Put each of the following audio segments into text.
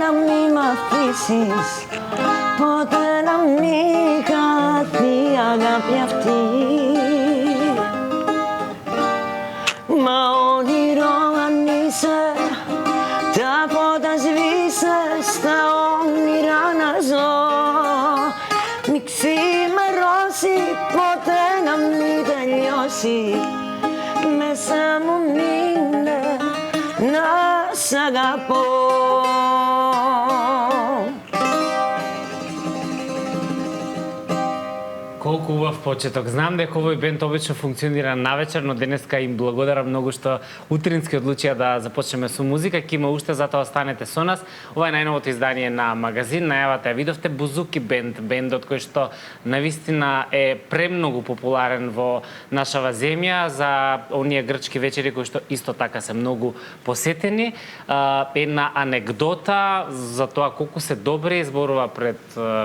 nam ima fisis, pote nam nikad nijaga pjavti. Ma odirovani se, ta poda zvise, sta onirana zo. Miksime rosi, pote nam nideljosi, me samo mine, nas agapo. Колку убав почеток. Знам дека овој бенд обично функционира навечер, но денеска им благодарам многу што утрински одлучија да започнеме со музика. Ке има уште, затоа останете со нас. Ова е најновото издание на Магазин. Најавата ја видовте, Бузуки бенд, бендот кој што навистина е премногу популарен во нашава земја за оние грчки вечери кои што исто така се многу посетени. Една анегдота за тоа колку се добри зборува пред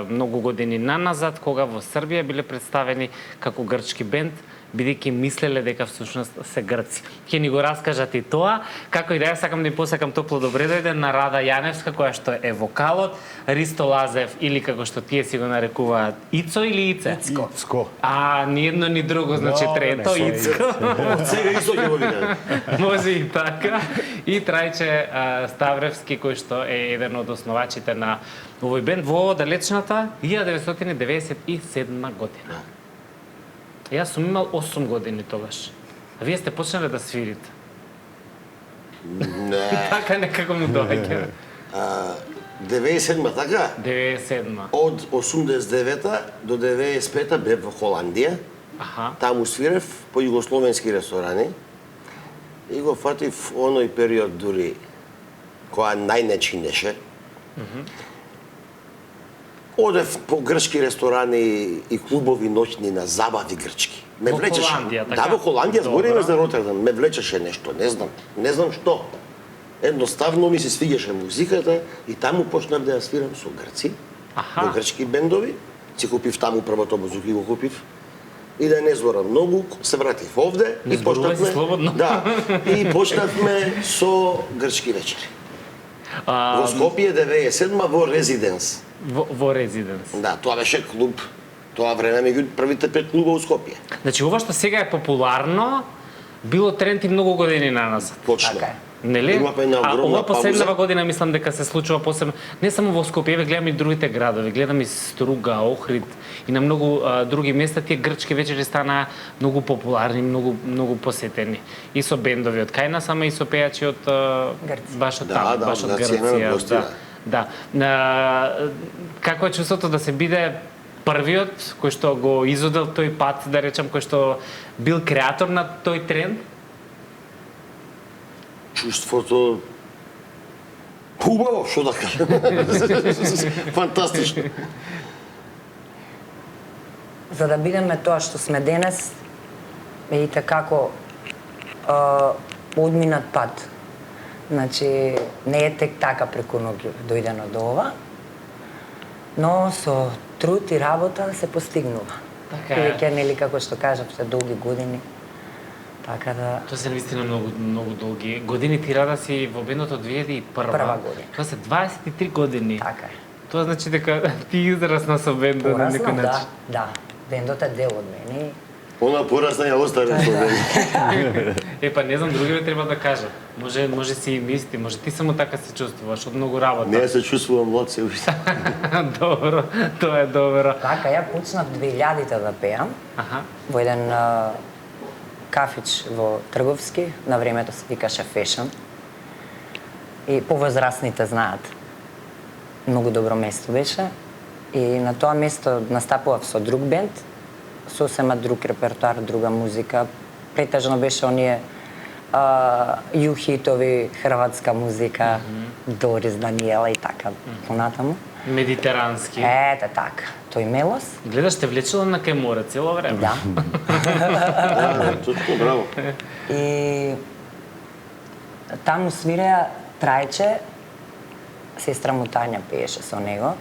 многу години наназад, кога во Србија биле представени како грчки бенд, бидејќи мислеле дека всушност се грци. Ќе ни го раскажат и тоа. Како и да е, сакам да им посакам топло добре дојде на Рада Јаневска, која што е вокалот, Ристо Лазев, или како што тие си го нарекуваат, Ицо или Ице? Ицко. А, ни едно ни друго, значи трето, Ицко. Од сега Ицо ќе го видам. Може и така. И Трајче Ставревски, кој што е еден од основачите на овој бенд во далечната 1997 година. Јас сум имал 8 години тогаш. А вие сте почнале да свирите. Не. Така некако му доаѓа. 97-ма, така? 97-ма. Од 89-та до 95-та бев во Холандија. Аха. Таму свирев по југословенски ресторани. И го фатив оној период дури која најне чинеше. Одев по грчки ресторани и клубови ноќни на забави грчки. Ме Во влечеше. Холандија, така? Да, во Холандија, збориме Добро. за Ротердам. Ме влечеше нешто, не знам што. Едноставно ми се свиѓаше музиката и таму почнав да ја свирам со грци, Аха. во грчки бендови. Си купив таму првото Бузуки го купив. И да не зборам многу, се вратив овде Не и зборувај си слободно. Да, и почнавме со грчки вечери. Во Скопје 97-ма во Резиденс. Во Резиденс. Да, тоа беше клуб. Тоа време меѓу првите 5 клуба у Скопје. Значи, ова што сега е популарно, било тренд и многу години наназад. Точно. Така е. Нели? Имавме една А огромна ова последнава пауза. година мислам дека се случува посебно не само во Скопје, еве гледам и другите градови, гледам и Струга, Охрид и на многу други места тие грчки вечери стана многу популарни, многу посетени. И со бендови од кај нас, ама и со пејачи од Грција. баш од Да, таму, да, баш од од Грција имаме Грција. гости, Да. Како е чувството да се биде првиот кој што го изодел тој пат, да речам, кој што бил креатор на тој тренд? Чувството убаво, што да кажам. Фантастично. За да бидеме тоа што сме денес, видите како одминат пат. Значи, не е тек така преку ноќ дојдено до ова, но со труд и работа се постигнува. Така е. Веќе, нели, како што кажавте, долги години. Така да... Тоа се навистина многу долги години. Ти Рада си во бендот од 2001 Прва година. Тоа се 23 години. Така е. Тоа значи дека ти израсна со бендот на некој Пораснав, начин. да. Бендот е дел од мене. Она порасна ја остави со мене. Па не знам, другиве треба да кажат. Може си и мисли, може ти само така се чувствуваш од многу работа. Не се чувствувам млад се уште. Добро, тоа е добро. Така, ја почнав 2000-та да пеам Аха. во еден кафич во Трговски, на времето се викаше Fashion. И повозрастните знаат. Многу добро место беше. И на тоа место настапував со друг бенд, сосема друг репертоар, друга музика. Претежно беше оние ју-хитови, хрватска музика, Дорис, Даниела и така понатаму. Медитерански. Ете така, тој Мелос. Гледаш, те влечело на кај море цело време. Да. Да, точно, браво. И таму свиреа Трајче, сестра му Тања пееше со него.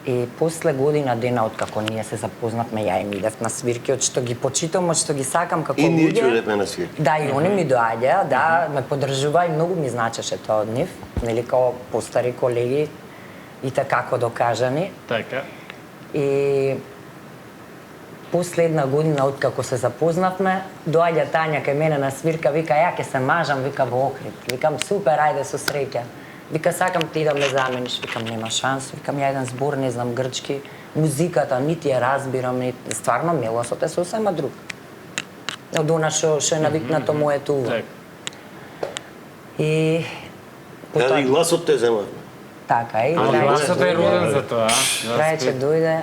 И после година дена откако ние се запознавме, ја им идев на свирки, од што ги почитам, од што ги сакам како И ние луѓе. ќе одевме на свирки. Да, и они ми доаѓа, да, ме поддржува и многу ми значеше тоа од нив, нели као постари колеги и така како докажани. Така. И последна година откако се запознавме, доаѓа Тања кај мене на свирка, вика ја ќе се мажам, вика во Охрид. Викам супер, ајде со среќа. Вика сакам ти да ме замениш, викам нема шанс, викам ја еден збор не знам грчки, музиката нити ја разбирам, нити стварно мелосот е сосема друг. Од она што е навикнато моето уво. Так. И Да, и гласот те земавме. така е, и Ама Трајче гласот е роден дојде. за тоа, а? Трајче дојде,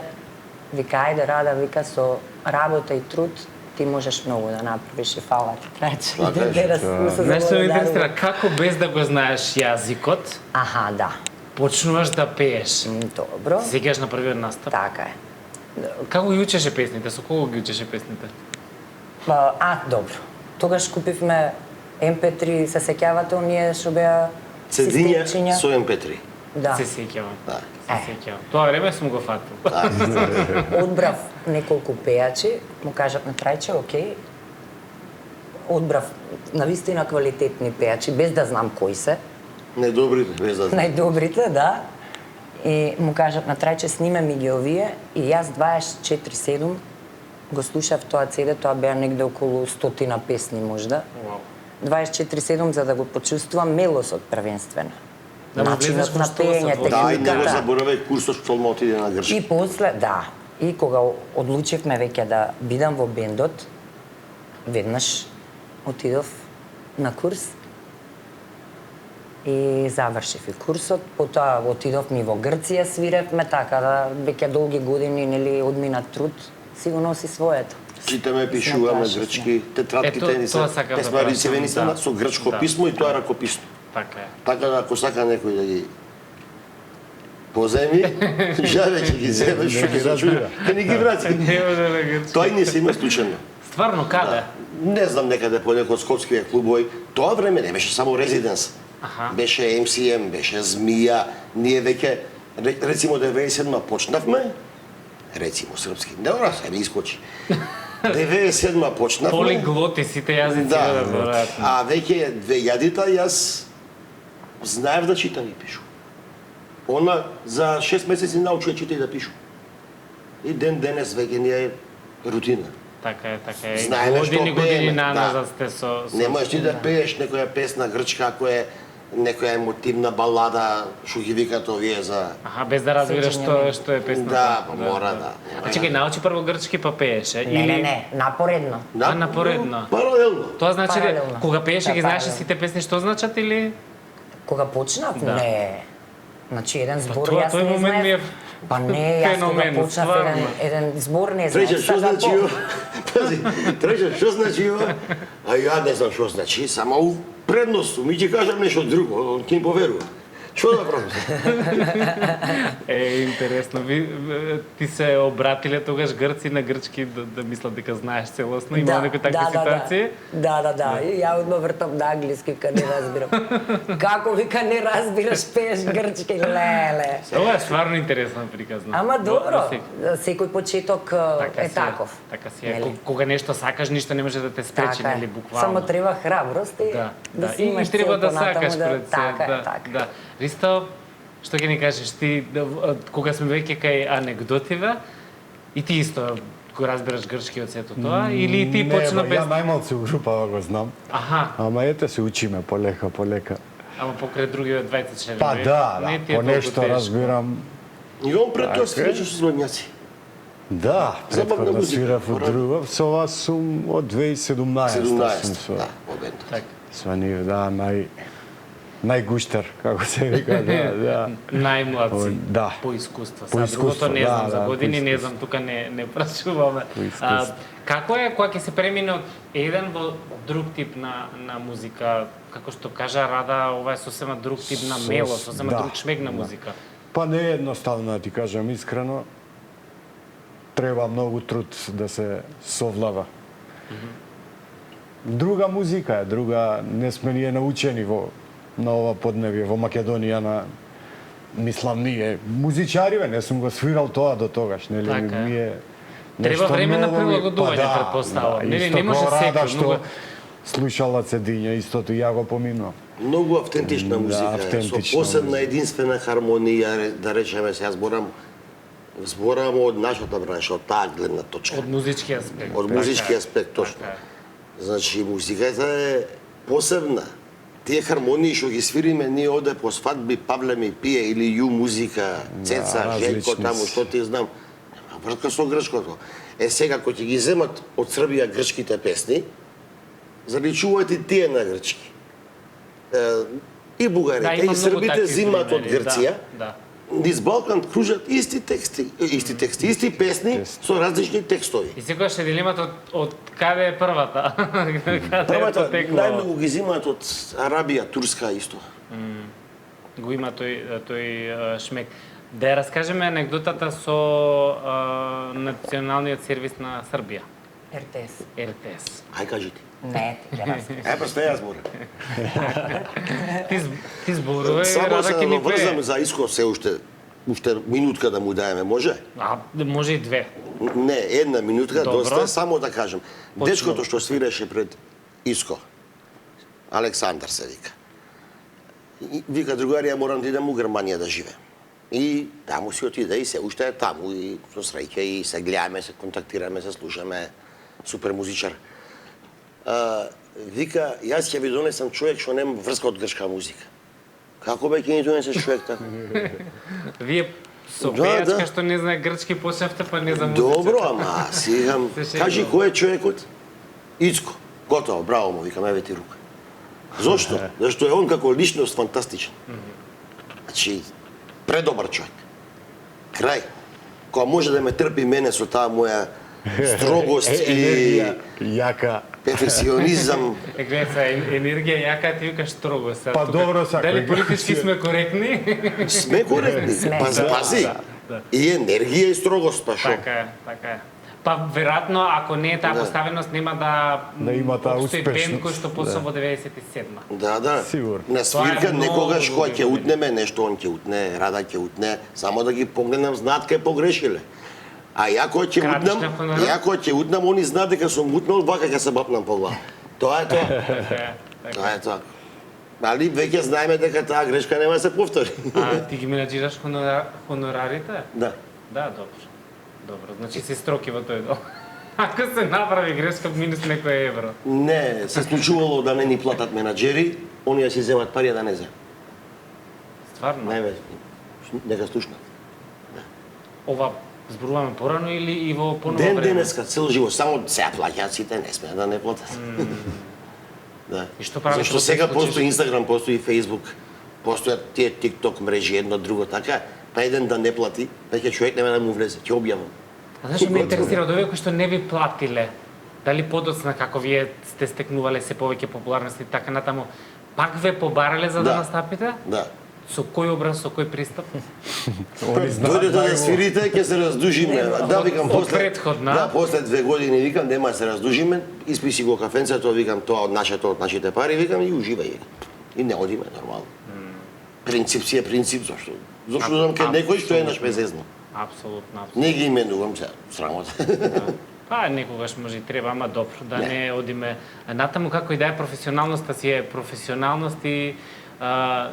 вика ајде Рада, вика со работа и труд ти можеш многу да направиш и фала ти Трајче. Така е, Знаеш што ме интересира, како без да го знаеш јазикот, Аха, да. почнуваш да пееш? Добро. Се сеќаш на првиот настап? Така е. Како ги учеше песните? Со кого ги учеше песните? Добро. Тогаш купивме MP3, се сеќавате оние што беа Цедиња системчиња? со MP3. Да. Се сеќавам. Да. Се сеќавам. Тоа време сум го фатил. Одбрав неколку пејачи, му кажав на Трајче, окей. Одбрав навистина квалитетни пејачи, без да знам кои се. Најдобрите, без да знам. Најдобрите, да. И му кажав на Трајче, сниме ми ги овие и јас 24/7 го слушав тоа CD, тоа беа негде околу 100 песни можда. Вау. 24/7 за да го почувствувам мелосот првенствено. Да му Начинот влезеш во на штолот пеење, со вода. Да, и не го техниката. заборавај курсот што му отиде на грчки. И после, да, и кога одлучивме веќе да бидам во бендот, веднаш отидов на курс и завршив и курсот, потоа отидовме и во Грција, свиревме, така да веќе долги години, нели, одмина труд, си го носи своето. Читаме, пишуваме Наплаши грчки, тетратките Ето, ни се тоа сакам да песма рицевени прашам, се да. со грчко Да. писмо и тоа ракописно. Така е. Така да ако сака некој да ги поземи, жаве ќе ги земе, што ќе зачуе, ќе ни ги врати. Нема да не ги. Тоа и не се има случајно. Стварно, каде? Не знам некаде по некој од скопските клубови. Тоа време не беше само Резиденс. Аха. Беше MCM, беше Змија. Ние веќе рецимо 97-ма почнавме. Рецимо српски. Не ора се не искочи. 97-ма почнавме. Полиглоти сите јазици да веројатно. А веќе 2000-та јас знаев да читам и пишувам. Она за 6 месеци научи да чита и да пишу. И ден денес веќе ни е рутина. Така е, така е. Знаеме што Години пееме, наназад сте со... Не можеш ти да пееш некоја песна грчка, ако е некоја емотивна балада, што ги викат овие за... Аха, без да разбираш што е песната. Да, па мора да. А чекај, научи прво грчки па пееше? Не, напоредно. напоредно. Паралелно. Тоа значи, Паралелно. кога пееше Да, ги знаеше паралелно. сите песни што значат или... Кога почнав? Да. Не. Значи еден збор тоа- јас тој не момент ми е знаев. Па не, јас кога феномен, почнав стварно. еден збор не знаев. Треќа, што Сега значи по- ова? Пази, треќа, што значи ова? А ја не знам што значи, само у предност, ми ќе кажам нешто друго, он ќе им поверува. Што да правам? Е, интересно. Ти се обратиле тогаш грци на грчки да мислат дека знаеш целосно? Има некои такви ситуации? Да. И ја одма вртам на англиски, ка не разбирам. Како вика не разбираш, пееш грчки, леле. Ова е стварно интересно приказно. Ама добро, Си- секој почеток Така е си таков. Така си е. Нели? Кога нешто сакаш, ништо не може да те спречи, Така е. нели, буквално. Само треба храброст и Да, си и имаш треба цел да понатаму сакаш пред се. Така Да, е, така. да. Ристо, што ќе ни кажеш ти, кога сме веќе кај анегдотиве, и ти исто го разбираш грчки од сето тоа, или ти почна без... Ја најмалку у групава го знам. Аха, Ама ете се учиме полека. ама покрај другиве двајца членови. Па да, не ти е по толку нешто тешко. разбирам. И он пред тоа се Така е. среќа со злоњаци. Да, Забавна претходно музика, свирав од мора. друга. Со вас сум од 2017 сум 17, со да, во бендот. Така. со нив, да, најгуштер, како се вика, да. Најмладци, Да. по искуство. По Са другото искуство, не да, знам, за да, по години не искуство. знам, тука не прашуваме. По искуство. Како е кога ќе се премине од еден во друг тип на музика? Како што кажа Рада, ова е сосема друг тип на мело, сосема да, друг шмек на да. музика. Па не е едноставно, да ти кажам искрено. Треба многу труд да се совлада. Друга музика е, друга не сме ние научени на ова поднебје, во Македонија мислам ние музичариве, не сум го свирал тоа до тогаш, нели? Така е. Ми е Треба нешто време на ново прилагодување, претпоставувам. Нели, исто не може како Рада, секој, што многу- слушала цедиња, истото ја го поминувам. Многу автентична Да, музика, автентична со посебна музика. единствена хармонија, да речеме, сега зборам од нашата бранша, од таа гледна точка. Од музички аспект. Од музички аспект, точно. Така е. Значи, музиката е посебна. Тие хармонии што ги свириме ние оде по свадби, Павле ми пие или Ю музика, Цеца, Желко различни таму, се. што ти знам. Нема врска со грчкото. Сега кога ќе ги земат од Србија грчките песни, заличуваат и тие на грчки. И бугарите, Да, има и многу србите такви зимаат од примери, Грција. Да. Низ Балкан кружат исти исти песни со различни текстови. И секогаш е дилемата од каде е првата? Каде Првата е потекло? најмногу ги зимаат од Арабија, Турска исто. Го има тој шмек. Да ја раскажеме анегдотата со националниот сервис на Србија, РТС. РТС. Ај кажи ти. Не, ти ќе раскажеш. Па што ја зборам. Ти зборуве, Само Рада се ќе ни наврзам пее. за Иско се уште минутка да му даеме, може? А, може и две. Не, една минутка, Добро. доста, само да кажем. Дечкото што свиреше пред Иско, Александар се вика. И вика, другарија, морам да идам у Германија да живеам. И таму си отиде и се уште е таму и со среќа и се гледаме, се контактираме, се слушаме, супер музичар. Вика, јас ќе ви донесам човек што нема врска од грчка музика. Како бе ќе ни донесеш човек така? Вие со Да, пејачка да. што не знае грчки почнавте, па не за музика. Добро, ама сега Се шегувам. кажи кој е човекот? Ицко. Готово, браво му, викам, еве ти рука. Зошто? Зашто е он како личност фантастичен. Значи, предобар човек. Крај. Кога може да ме трпи мене со таа моја строгост и енергија јака. перфекционизам, Гледај се, енергија јака, ти викаш строго се. Па Тука, добро, сакам. Дали политички сме коректни? сме коректни. Сме. Пази. да. И енергија и строгост, па шо? Така е, така е. Па веројатно ако не е таа Да. поставеност нема Да има таа постои бенд успешност. кој што почна во 97-ма. Да. Сигурно. На Тоа е свирка многу некогаш кој ќе добро. утнеме нешто, он ќе утне, Рада ќе утне, само да ги погледнам, знаат кај погрешиле. А ја кој ќе Крадеш утнам, на хонорар? ја кој ќе утнам, они знаат дека сум утнал, вака ќе се бапнам по глава. Тоа е тоа. Така е. Така. Тоа е тоа. Али веќе знаеме дека таа грешка нема да се повтори. А ти ги менаџираш хонорарите? Да. Да, добро. Добро, значи си строки во тој дел. Ако се направи грешка, минус некој евро. Не, се случувало да не ни платат менаџери, оние си земат пари а да не земат. Стварно? Не бе, нека слушнат. Ова зборуваме порано или и во поново Ден време? денеска цел живот, само сега плаќаат сите, не смеат да не платат. Да. И што правите Зашто во сега тој случај? постои Инстаграм, постои Фејсбук, постојат тие TikTok мрежи едно друго така, па еден да не плати, веќе човек нема да му влезе, ќе објавам. А знаеш, ме интересира од овие кои што не ви платиле, дали подоцна како вие сте стекнувале се повеќе популарност и така натаму, пак ве побарале за да Да. настапите? Да. Со кој образ, со кој пристап? Они знаат Дојдете да најво. свирите, ќе се раздужиме. Да, викам, од после претходна? Да, после 2 години викам нема да се раздужиме, исписи го кафенцето, викам тоа од нашите пари, викам и уживај. И не одиме нормално. Принцип си е принцип, зашто? Зашто дам кај некој што е наш безезно. Апсолутно, апсолутно. Не ги именувам се, срамота. Па некогаш може и треба, ама добро, да не одиме натаму како и да е професионалноста си е професионалност и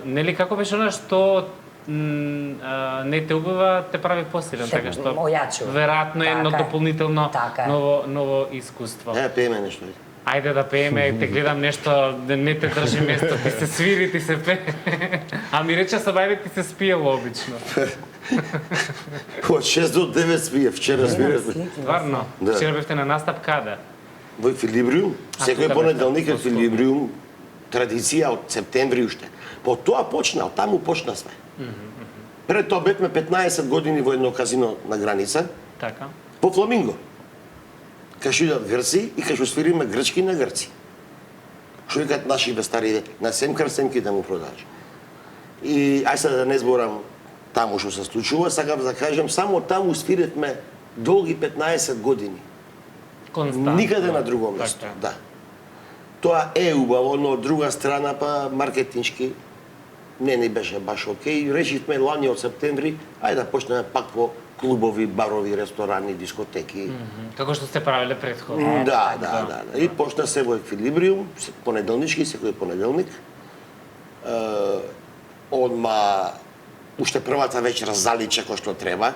нели како беше она што не те убива, те прави посилен, Се така што ојачува. веројатно е едно Така е. дополнително Така е. ново искуство. Е, пееме нешто. Ајде да пееме, те гледам нешто, не те држи место, ти се свири, ти се пее. А ми рече Сабајве ти се спиело обично. Од 6 до 9 спие, вчера спиевме. Стварно, Да. вчера бевте на настап каде? Во Филибриум, секој тука понеделник е бевте, Филибриум, традиција од септември уште. По тоа почна, од таму почна све. Пред тоа бевме 15 години во едно казино на граница, Така. по Фламинго. Кај што идат грци и кај што свириме грчки на грци. Што викаат наши вестари, на семкар семки да му продаваш. И ај сега да не зборам таму што се случува, сакам да кажам, само таму свиревме долги 15 години. Константно. Никаде на друго место. Така. Да. Тоа е убаво, но од друга страна па маркетиншки не ни беше баш окей. Решивме ланиот септември, ајде да почнеме пак по клубови, барови, ресторани, дискотеки. Како што сте правеле претходно. Да. И почна се во еквилибриум, понеделнички, секој понеделник. Одма, уште првата вечер заличе кој што треба.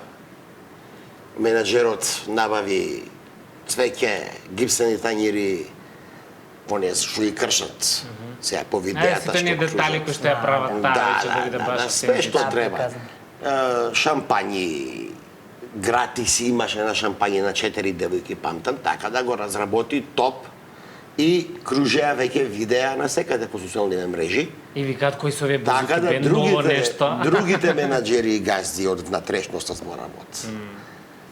Менаџерот набави цвеќе, гипсени тањири, оние што ги кршат. Сега по видеата сите ние детали кои што ја прават таа вечер да биде баш све што треба. Шампањи, гратиси, имаше на шампање на 4 девојки, памтам, така да го разработи топ и кружеа веќе видеа на секаде по социјалните мрежи. И викаат кои се овие Така бузуки, да бе ново нешто. другите менаџери и газди од внатрешноста зборат.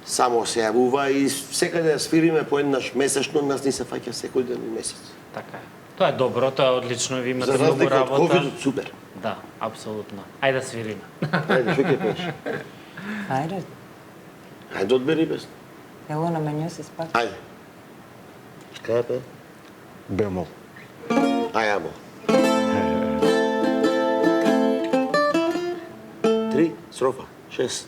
Само се јавува и секаде свириме по еднаш месечно, нас ни се фаќа секој ден и месец. Така е. Тоа е добро, тоа е одлично, ви имате За многу разлика од работа. ковидот, супер. Да, апсолутно. Ајде да свириме. Ајде, што ќе пееш? Ајде, Ајде, одбери песна. ело на меню се спак. Ајде. Кај пе? Бемол. Ајамо. 3, строфа, 6.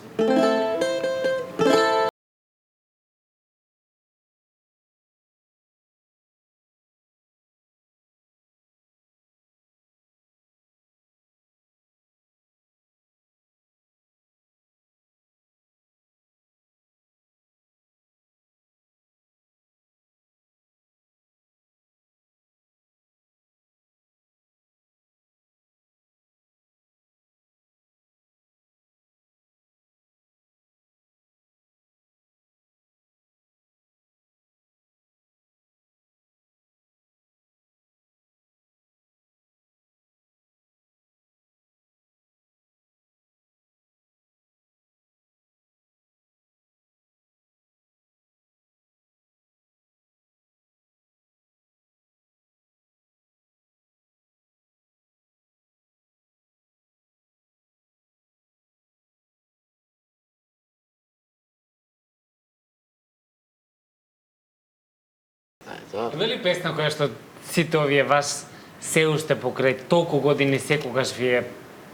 Има ли песна која што сите овие вас се уште покрај толку години секогаш ви е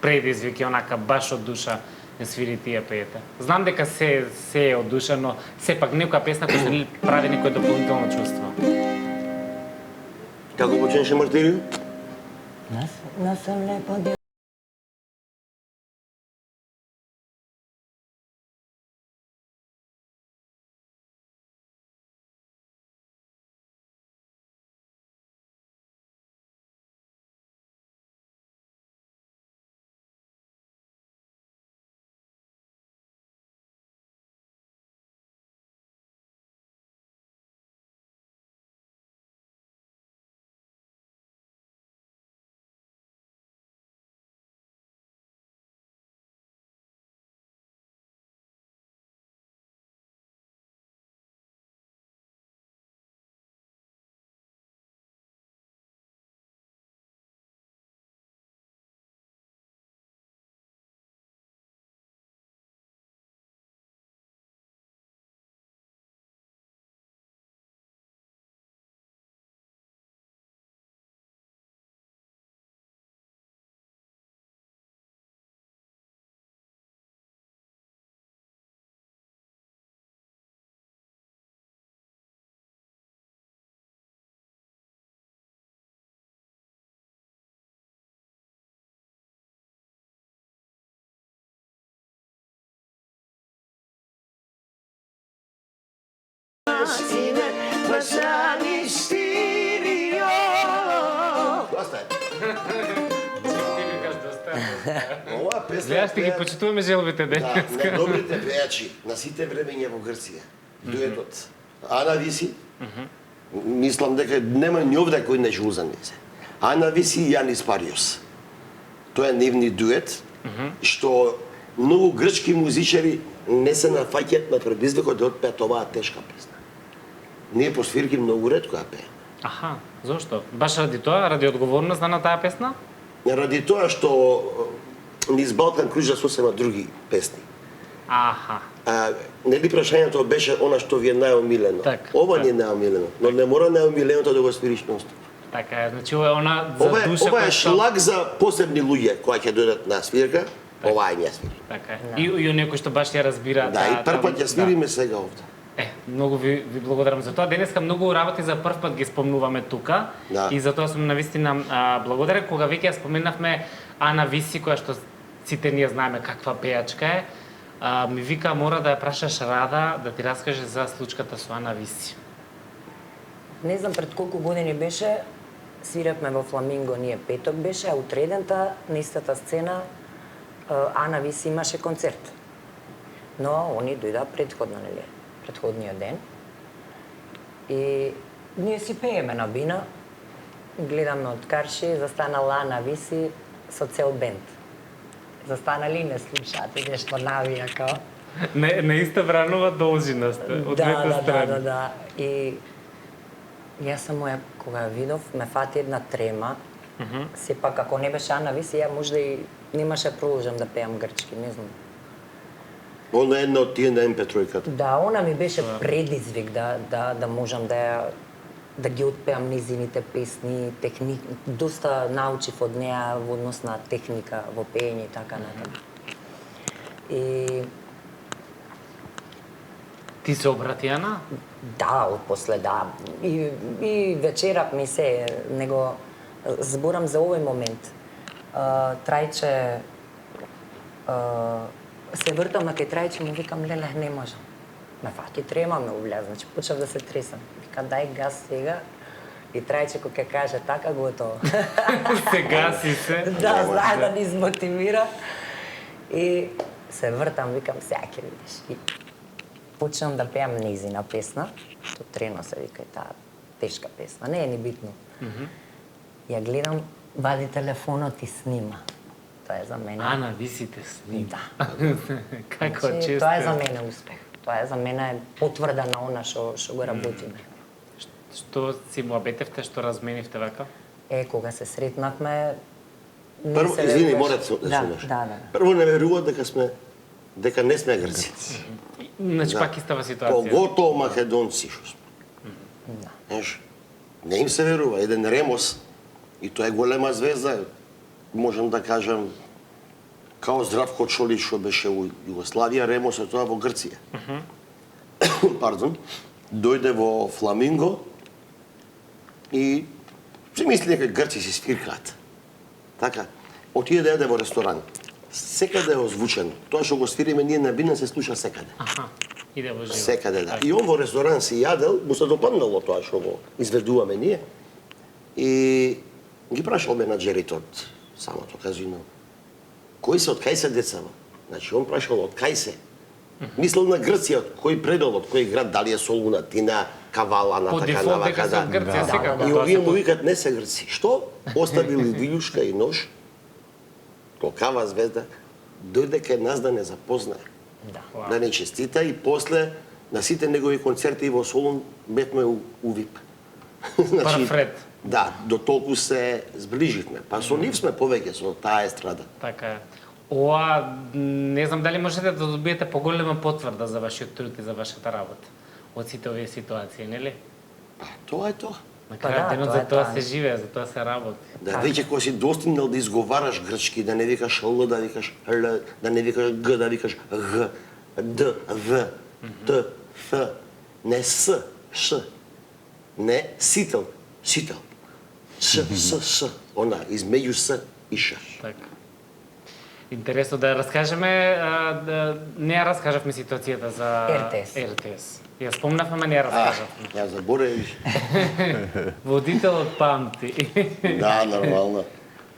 предизвик и онака баш од душа не свири тие пеете? Знам дека се е од душа, но сепак некоја песна која што ни прави некој дополнително чувство. Како почнеше Мартирио? Нас съм лепо dio. Доста е. Ова песна Гледаш, ти ги почитуваме желбите денеска. на добрите пејачи на сите времења во Грција. Дуетот Ана Виси, мислам дека нема ни овде кој не жул за незе. Ана Виси и Јанис Париос. Тоа е нивни дует, што многу грчки музичари не се нафаќаат на предизвикот да отпеат оваа тешка песна. Ние по свирки многу ретко ја пееме. Аха, зошто? Баш ради тоа, ради одговорност на таа песна? Ради тоа што низ Балкан кружа сосема други песни. Аха. Нели прашањето беше она што ви е најомилено. Так, Ова так. ни е најомилено, но не мора најомиленото да го свириш нон-стоп. Така е, значи ова е она за Ова душа е која што... шлаг за посебни луѓе кои ќе дојдат на свирка, ова е не свири. Така е. И некој што баш ја разбира. Да, и прв пат ја свириме сега овде. Многу ви благодарам за тоа. Денеска многу работи за прв пат ги спомнуваме тука. Да. И за тоа сум навистина благодарен. Кога веќе ја споменавме Ана Виси, која што сите ние знаеме каква пејачка е, ми вика мора да ја прашаш Рада да ти раскаже за случката со Ана Виси. Не знам пред колку години беше, свиревме во Фламинго, ние петок беше, а утредента на истата сцена Ана Виси имаше концерт. Но они дојда предходно, нели? Предходниот ден. И ние си пееме на бина, гледаме од карши, застанала Ана Виси со цел бенд. Застанали и не слушаат, и нешто навија као. Не истебранува должина сте, од двете страни. Да. И јас само кога ја видов, ме фати една трема. Сепак, ако не беше Ана Виси, ја можда и немаше продолжам да пеам грчки, не знам. Она е една од тие на MP3-ката. Да, она ми беше предизвик да можам да ги отпеам низините песни, доста научив од неа во однос на техника во пеење и така натаму. И Ти се обрати Ана? да, отпосле да. И вечерап ми се, него зборам за овој момент. Трајче се вртам на кај Трајче, му викам, леле, не можам. Ме фати трема, ме увлез, значи почнав да се тресам. Вика, дај газ сега. И Трајче кој ќе каже така, готово. Сега си се. Да, знае да ни измотивира. И се вртам, викам, сега ќе видиш. И почнам да пеам незина песна, што Трено се вика и таа тешка песна, не е ни битно. Ја гледам, вади телефонот и снима. Тоа е за мене. Ана Висите снима. Да. Како Значи, често. тоа е за мене успех. Тоа е за мене потврда на она што го работиме. Што си му обетевте, што разменивте вака? Кога се сретнавме, Прво, се извини, веруваш. мора да се Да. Прво не веруваат дека не сме грци. Значи Да. пак истава ситуација. Поготово македонци што сме. Знаеш, не им се верува. Еден Ремос, и тоа е голема звезда, можам да кажам, као Здравко Чолич што беше во Југославија, Ремос е тоа во Грција. Пардон. Дојде во Фламинго и си мисли дека грци си свиркаат. Така, отиде да јаде во ресторан. Секаде е озвучено. Тоа што го свириме ние на бина се слуша секаде. Иде во живо. Секаде, да. И он во ресторан си јадел, му се допаднало тоа што го изведуваме ние. И ги прашал менаџерите од самото казино. Кои се, од кај се децава? Значи, он прашал од кај се. Мислел на Грција, од кој предел, од кој град, дали е Солуна, Тина, Кавала, на По така дефолт навака, дека се од Грција Да, секако. И тоа овие се му викат не се грци. Што? Оставили вилјушка и нож, толкава звезда, дојде кај нас да не запознае. Да. Да не честита и после на сите негови концерти во Солун бевме у ВИП. Прв ред. Да, до толку се зближивме. Па со нив сме повеќе со таа естрада. Така е. Ова, не знам дали можете да добиете поголема потврда за вашиот труд и за вашата работа од сите овие ситуации, нели? Па тоа е тоа. На Па крајот да, денот тоа е за тоа тоа. се живее, за тоа се работи. Да, веќе кога си достигнал да изговараш грчки, да не викаш Л, да викаш Л, да не викаш Г, да викаш Г, Д, В, Т, Ф, не С, Ш, не сител, сител. С, она, измеѓу С и Ш. Така. Интересно да разкажеме, не ја раскажавме ситуацијата за РТС. Ја спомнавме, ама не ја раскажавме. Ја заборавиш. Водителот памти. Да, нормално.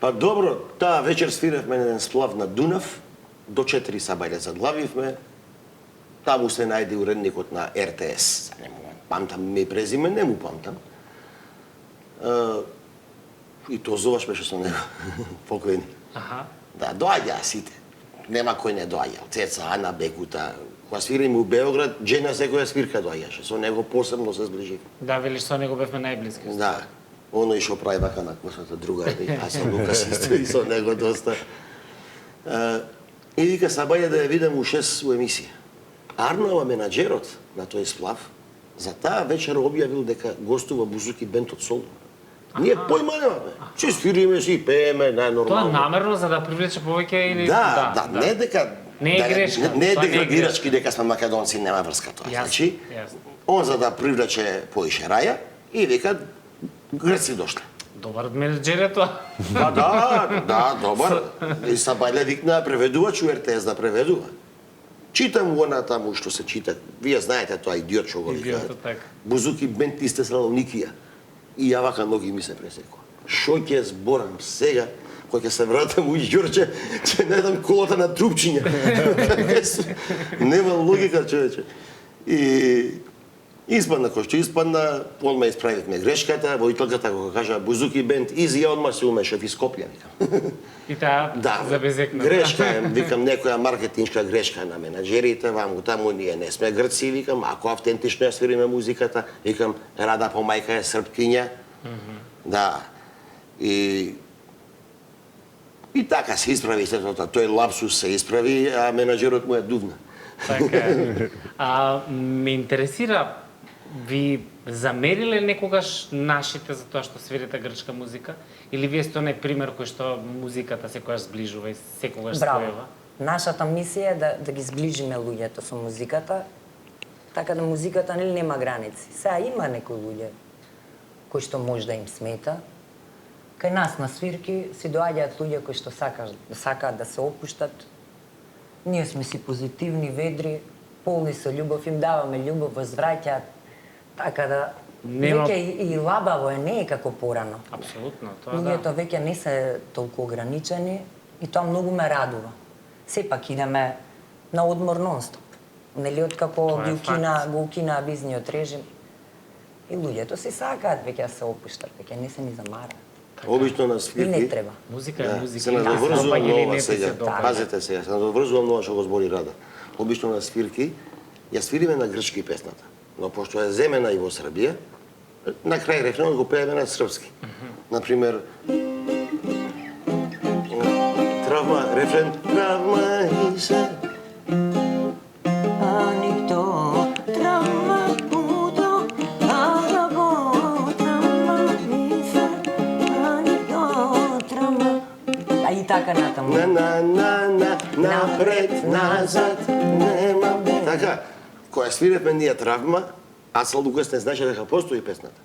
Па добро, таа вечер свиревме на еден сплав на Дунав, до 4 сабајле заглавивме. Таму се најде уредникот на РТС. Не му памтам име и презиме, не му памтам. И то зоваш беше со него, покојни. Аха. Да, доаѓаа сите. Нема кој не доаѓал. Цеца, Ана, Бекута. Кога свириме у Београд, Джена секоја свирка доаѓаше. Со него посебно се зближив. Да, велиш со него бевме најблиски. Да. Оно и што прави вака на косата друга. Аз сам Лукас исто и со него доста. И вика, сабаје да ја видам у 6 у емисија. Арнова, менаџерот на тој сплав, за таа вечер објавил дека гостува Бузуки бенд од Солун. Ние појма немаме. Че свириме си, пееме, Тоа најнормално. намерно за да привлече повеќе или Да, не дека Не е грешка, не е тоа не е деградирачки дека сме македонци, нема врска тоа. Јасно, Значи, јасно. он за да привлече поише раја и вика грци дошле. Добар менеджер е тоа. Да, добар. И са бајле викна преведувач у РТС да преведува. Читам она таму што се чита. Вие знаете тоа идиот што го Идиот, вика. така. Бузуки бент исте Салоникија. И ја вака ноги ми се пресекува. Шо ќе зборам сега, кој ќе се вратам у Ѓорче, ќе најдам колата на трупчиња. Нема логика, човече. И испадна кој што испадна, одма исправивме грешката, воителката кога кажа Бузуки бенд изи, ја одма се умешав и Скопје, викам. И таа забезекна. Грешка е, викам, некоја маркетиншка грешка на менаџерите, ваму таму ние не сме грци, викам, ако автентично ја свириме музиката, викам, Рада по мајка е српкиња. Да. И така се исправи сето тоа. Тој лапсус се исправи, а менаџерот му е дувна. Така е. Ме интересира, ви замериле некогаш нашите за тоа што свирите грчка музика? Или вие сте оној пример кој што музиката секогаш сближува и секогаш Браво. спојува? Нашата мисија е да ги сближиме луѓето со музиката, така да музиката нема граници. Сега има некои луѓе кои што може да им смета. Кај нас на свирки си доаѓаат луѓе кои што сакаат да се опуштат. Ние сме си позитивни, ведри, полни со љубов, им даваме љубов, возвраќаат. Така да Нема- веќе и лабаво е, не е како порано. Апсолутно, тоа да. Луѓето веќе не се толку ограничени и тоа многу ме радува. Сепак идеме на одмор нонстоп. Нели откако Тоа е го укина визниот режим и луѓето си сакаат веќе да се опуштат, веќе не се ни замараат. Обично на И свирки. не треба. Музика е Да, музика. се и надоврзувам допаѓа или на не ова ти се сега. допаѓа. Пазете сега, се надоврзувам на ова што го збори Рада. Обично на свирки, ја свириме на грчки песната. Но пошто е земена и во Србија, на крај рефренот го пееме на српски. Например, травма, рефрен, травма и се. А никто травма путо, травма ми се, а никто травма. А и така натаму. Напред, назад, нема. Така, која свиревме ние травма, Асал Лукас не знаеше дека постои песната.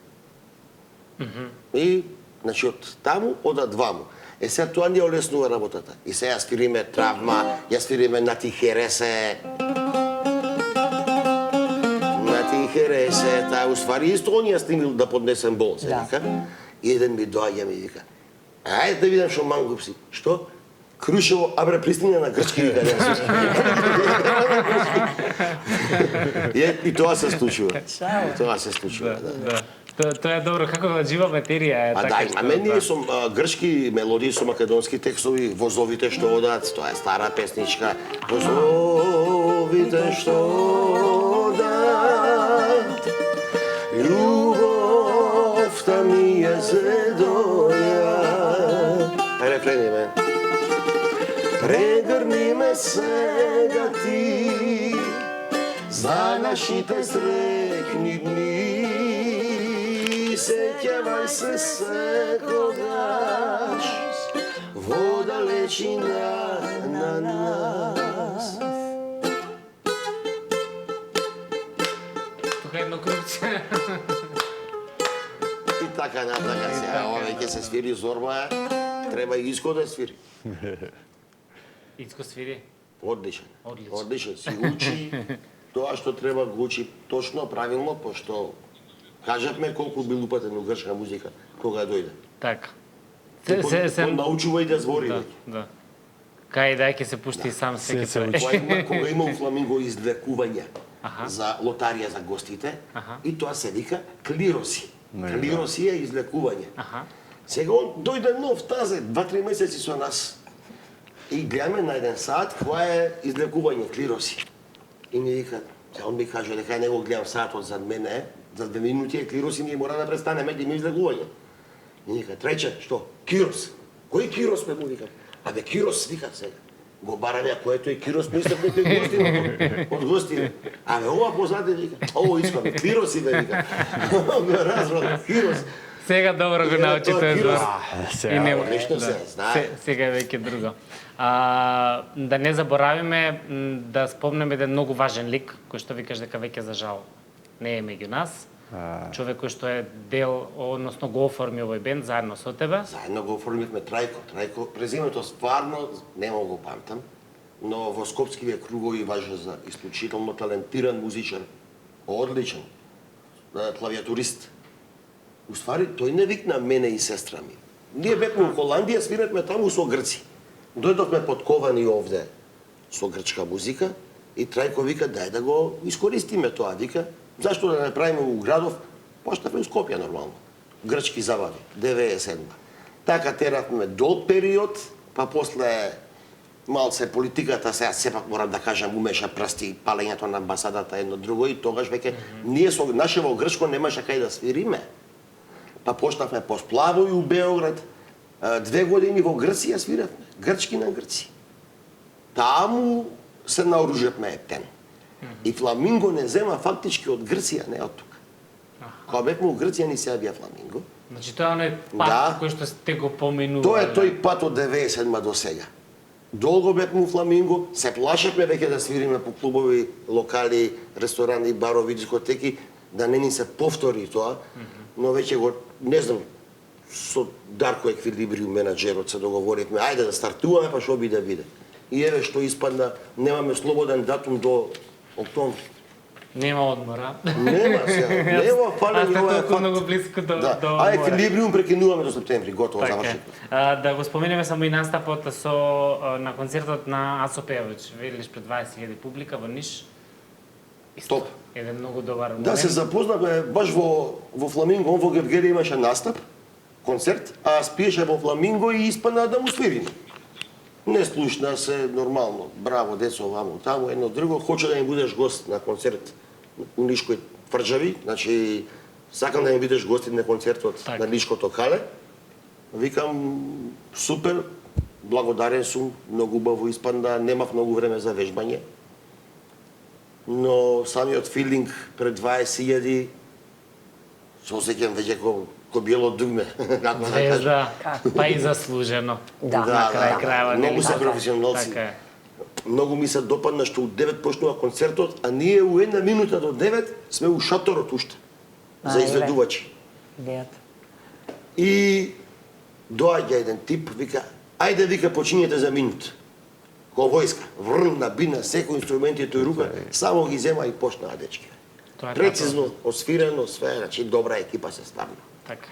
И, значи, од таму одат ваму. Сега тоа ни олеснува работата. И сега свириме травма, ја свириме на ти хересе. На ти хересе, таа уствари исто онија стигнал да поднесем бол, се Да. вика. И еден ми доаѓа ми вика, ајде да видам што мангуп си. Што? Крушево, абре, пристигна на грчки, вика, не И тоа се случува. Шао. И тоа се случува, да. Да. Тоа е добро, како да жива материја е А така. да, има мене со грчки мелодии со македонски текстови, возовите што одат, тоа е стара песничка. Возовите што одат, љубовта ми е зедоја. Рефрени ме. Прегрни ме сега ти за нашите среќни дни. Сеќавај се секогаш во далечина на нас. Тука едно крупче. И така натака сега, ова ќе се свири Зорба, треба и Иско да свири. Ицко свири. Одличен. Одличен. Одличен. Си учи тоа што треба го учи точно, правилно, пошто кажавме колку бил упатен у грчка музика кога дојде. Така. Он научува и да збори. Да, да. Кај да ќе се пушти сам секи се тоа. Кога има у Фламинго излекување Аха. за лотарија за гостите, Аха. и тоа се вика клироси. Клироси е излекување. Аха. Сега он дојде нов тазе, 2-3 месеци со нас. И гледаме на еден саат која е излекување, клироси. И ми вика, сега он ми каже дека не го гледам саатот зад мене, за 2 минути е клироси, ние мора да престанеме да има излекување. И ми вика, трече, што? Кирос. Кој Кирос ме му викам? Абе Кирос, вика сега. Го бараме, а кој е тој Кирос, мислев дека е гостин од гостин. Абе ова познате вика, ово искаме, Кироси ме вика. Го разбрал, Кирос. Сега добро го научи тој збор. Сега, И не- одлично се знае. Сега е веќе друго. Да не заборавиме да спомнеме еден многу важен лик, кој што викаш дека веќе за жал не е меѓу нас. Човек кој што е дел, односно го оформи овој бенд заедно со тебе. Заедно го оформивме Трајко. Трајко, презимето стварно нема го памтам, но во скопскиве кругови важи за исклучително талентиран музичар, одличен клавиатурист. Уствари, тој не викна мене и сестра ми. Ние бевме во Холандија, свиратме таму со грци. Дојдовме подковани овде со грчка музика и Трајко вика, дај да го искористиме тоа, вика. Зашто да не правиме у градов? Почнавме у Скопје нормално. Грчки забави, 97. Така теравме долг период, па после малце политиката, сега сепак морам да кажам, умеша прсти палењето на амбасадата едно друго и тогаш веќе ние со нашево грчко немаше кај да свириме. Па почнавме по сплаво и у Београд. 2 години во Грција свиравме, грчки на грци. Таму се наоружевме ептен. И Фламинго не зема фактички од Грција, не од тука. Кога бевме у Грција ни се јавија Фламинго. Значи тоа е пат Да. кој што сте го поминували. Тоа е тој пат од 97 до сега. Долго бевме у Фламинго, се плашевме веќе да свириме по клубови, локали, ресторани, барови, дискотеки, да не ни се повтори тоа, но веќе го, не знам, со Дарко Еквилибриум, менаџерот, се договоривме, ајде да стартуваме, па што биде, биде. И еве што испадна, немаме слободен датум до октомври. Нема одмора. Нема сега, нема фален Сте ова е толку факт. многу близко до Да. до А одмора. Еквилибриум прекинуваме до септември, готово, Така е. завршивме. Да го споменеме само и настапот на концертот на Асо Пејавич, велиш пред 20.000 публика во Ниш. Топ. Еден многу добар момент. Да, се запознавме баш во Фламинго, он во Гевгели имаше настап, концерт, а аз пиеше во Фламинго и испадна да му свириме. Не слушна се нормално. Браво, децо, вамо, таму, едно друго. Хоче да ми будеш гост на концерт у Нишкој тврџави, значи сакам да ми бидеш гост на концертот Така. на Нишкото кале. Викам, супер, благодарен сум, многу убаво испадна, немав многу време за вежбање. Но самиот филинг пред 20.000 се осеќам веќе ко биело дугме, како да кажам. Звезда, Како? па и заслужено. Да, на крај крајава. Многу нели се така? професионалци. Така е. Многу ми се допадна што у 9 почнува концертот, а ние у 1 минута до 9 сме у шаторот уште за Ајле. изведувачи. Идејата. И доаѓа еден тип, вика, ајде, вика, почињете за минут. Ко војска, врна, бина, секој инструментите тој рука, само ги зема и почнаа дечки. Тоа е Прецизно, освирено, све, значи добра екипа се стварно. Така.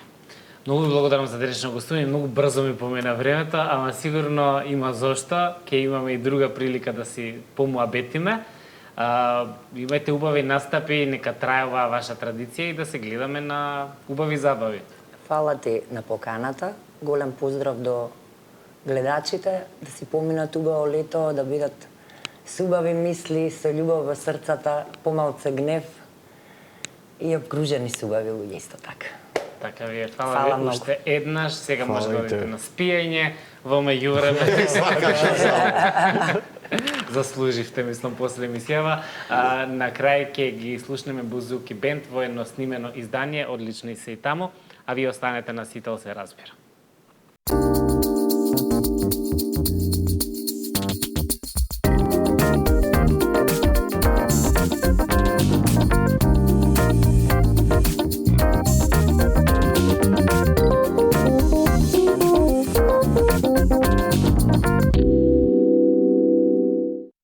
Многу ви благодарам за денешно гостување, многу брзо ми помина времето, ама сигурно има зошто, ќе имаме и друга прилика да си помуабетиме. Имајте убави настапи, нека трае оваа ваша традиција и да се гледаме на убави забави. Фала ти на поканата. Голем поздрав до гледачите, да си поминат убаво лето, да бидат со убави мисли, со љубов во срцата, помалце гнев и обкружени со убави луѓе исто така. Така ви е, Фала фала ви многу. уште еднаш, сега може да Фала и одите тебе. на спиење, во меѓувреме. Заслуживте, мислам, после емисијава. На крај ќе ги слушнеме Бузуки бенд во едно снимено издание, одлично и се и таму, а вие останете на Сител се разбира.